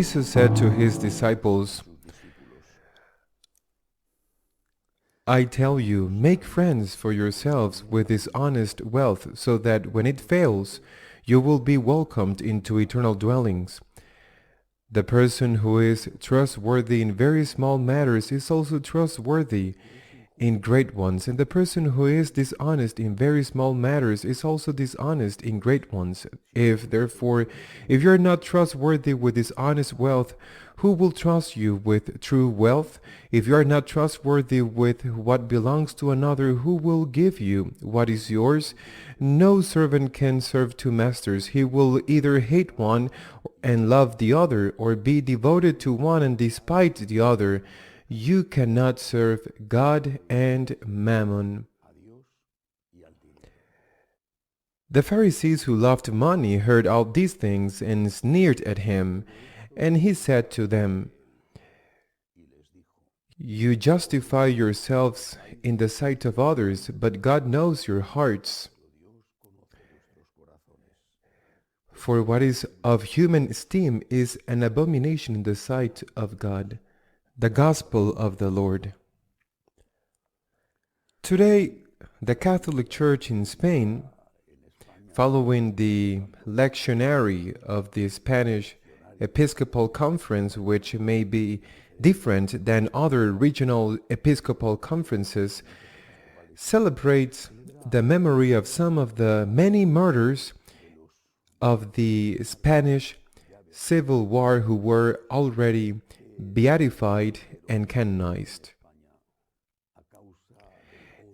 Jesus said to his disciples, I tell you, make friends for yourselves with this honest wealth, so that when it fails, you will be welcomed into eternal dwellings. The person who is trustworthy in very small matters is also trustworthy in great ones, and the person who is dishonest in very small matters is also dishonest in great ones. If you are not trustworthy with this honest wealth, who will trust you with true wealth? If you are not trustworthy with what belongs to another, who will give you what is yours? No servant can serve two masters. He will either hate one and love the other, or be devoted to one and despise the other. You cannot serve God and Mammon. The Pharisees who loved money heard all these things and sneered at him. And he said to them, You justify yourselves in the sight of others, but God knows your hearts. For what is of human esteem is an abomination in the sight of God. The Gospel of the Lord. Today, the Catholic Church in Spain, following the lectionary of the Spanish Episcopal Conference, which may be different than other regional Episcopal conferences, celebrates the memory of some of the many martyrs of the Spanish Civil War who were already beatified and canonized.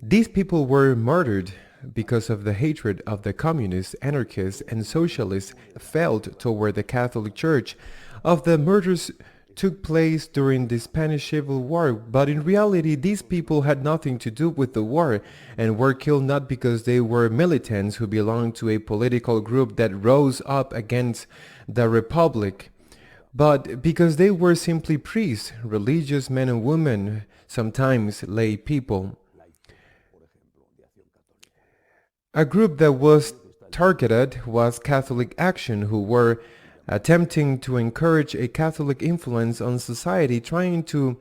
These people were martyred because of the hatred of the communists, anarchists, and socialists felt toward the Catholic Church. Of the murders took place during the Spanish Civil War, but in reality these people had nothing to do with the war and were killed not because they were militants who belonged to a political group that rose up against the Republic, but because they were simply priests, religious men and women, sometimes lay people. A group that was targeted was Catholic Action, who were attempting to encourage a Catholic influence on society, trying to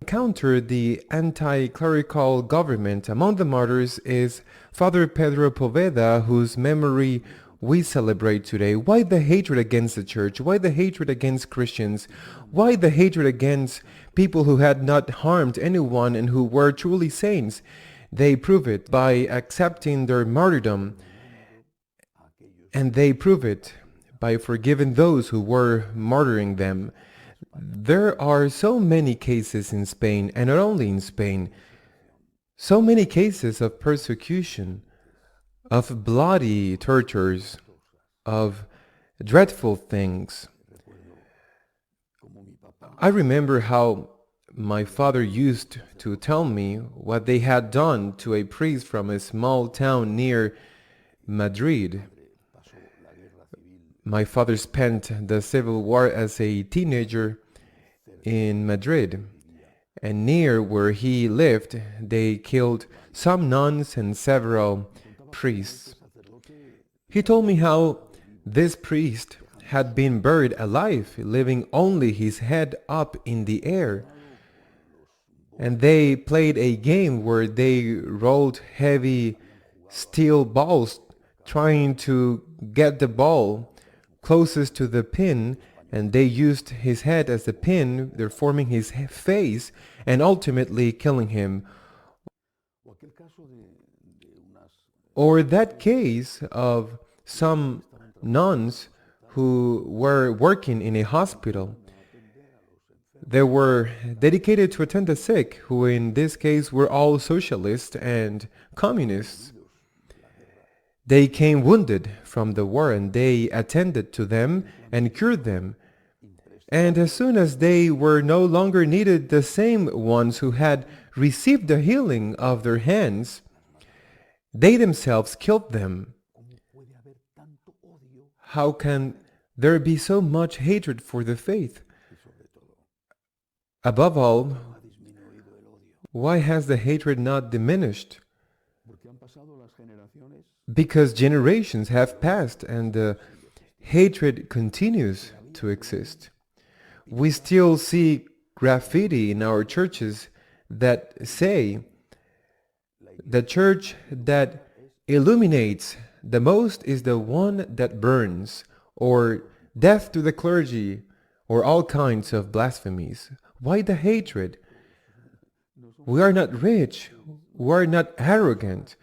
counter the anti-clerical government. Among the martyrs is Father Pedro Poveda, whose memory we celebrate today. Why the hatred against the Church? Why the hatred against Christians? Why the hatred against people who had not harmed anyone and who were truly saints? They prove it by accepting their martyrdom, and they prove it by forgiving those who were martyring them. There are so many cases in Spain, and not only in Spain, so many cases of persecution, of bloody tortures, of dreadful things. I remember how my father used to tell me what they had done to a priest from a small town near Madrid. My father spent the Civil War as a teenager in Madrid, and near where he lived, they killed some nuns and several priests. He told me how this priest had been buried alive, leaving only his head up in the air. And they played a game where they rolled heavy steel balls, trying to get the ball closest to the pin, and they used his head as the pin, they're forming his face, and ultimately killing him. Or that case of some nuns who were working in a hospital. They were dedicated to attend the sick, who in this case were all socialists and communists. They came wounded from the war, and they attended to them and cured them. And as soon as they were no longer needed, the same ones who had received the healing of their hands, they themselves killed them. How can there be so much hatred for the faith? Above all, why has the hatred not diminished? Because generations have passed and the hatred continues to exist. We still see graffiti in our churches that say, the church that illuminates the most is the one that burns, or death to the clergy, or all kinds of blasphemies. Why the hatred? We are not rich. We are not arrogant.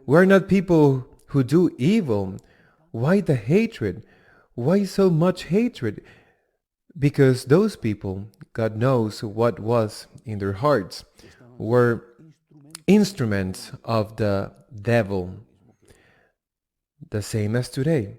We are not people who do evil. Why the hatred? Why so much hatred? Because those people, God knows what was in their hearts, were instruments of the devil, the same as today.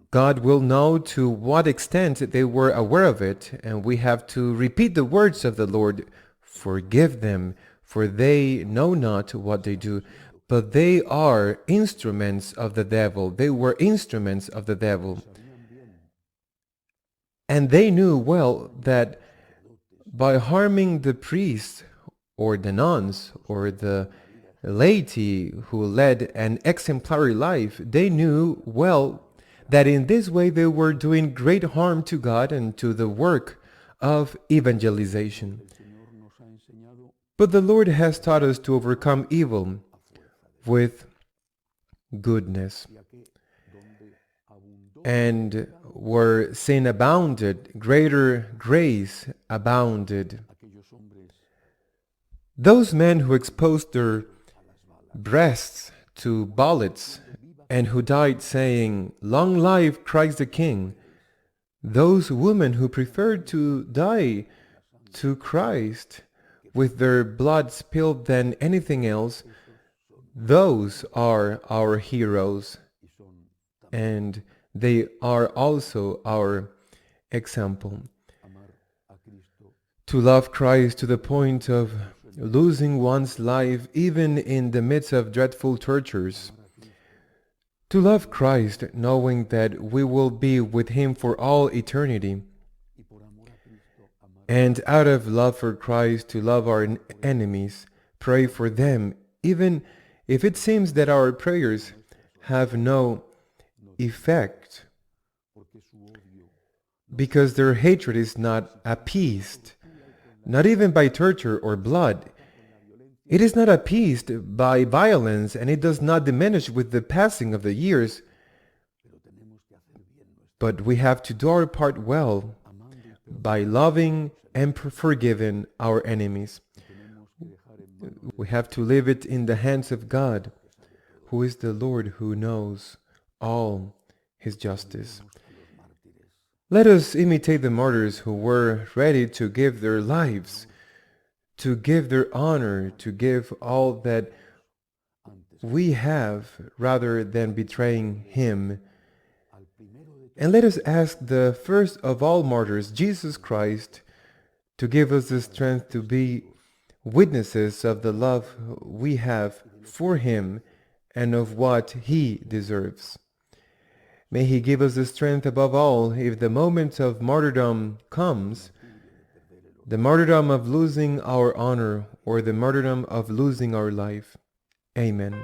God will know to what extent they were aware of it, and we have to repeat the words of the Lord, forgive them, for they know not what they do. But they are instruments of the devil. They were instruments of the devil. And they knew well that by harming the priests, or the nuns, or the laity who led an exemplary life, they knew well that in this way they were doing great harm to God and to the work of evangelization. But the Lord has taught us to overcome evil with goodness. And where sin abounded, greater grace abounded. Those men who exposed their breasts to bullets and who died saying, "Long live Christ the King," those women who preferred to die to Christ with their blood spilled than anything else, those are our heroes, and they are also our example. To love Christ to the point of losing one's life even in the midst of dreadful tortures. To love Christ knowing that we will be with Him for all eternity. And out of love for Christ to love our enemies, pray for them, even if it seems that our prayers have no effect, because their hatred is not appeased, not even by torture or blood. It is not appeased by violence, and it does not diminish with the passing of the years. But we have to do our part well by loving and forgiving our enemies. We have to leave it in the hands of God, who is the Lord who knows all His justice. Let us imitate the martyrs who were ready to give their lives, to give their honor, to give all that we have rather than betraying Him. And let us ask the first of all martyrs, Jesus Christ, to give us the strength to be witnesses of the love we have for Him and of what He deserves. May He give us the strength above all, if the moment of martyrdom comes, the martyrdom of losing our honor or the martyrdom of losing our life. Amen.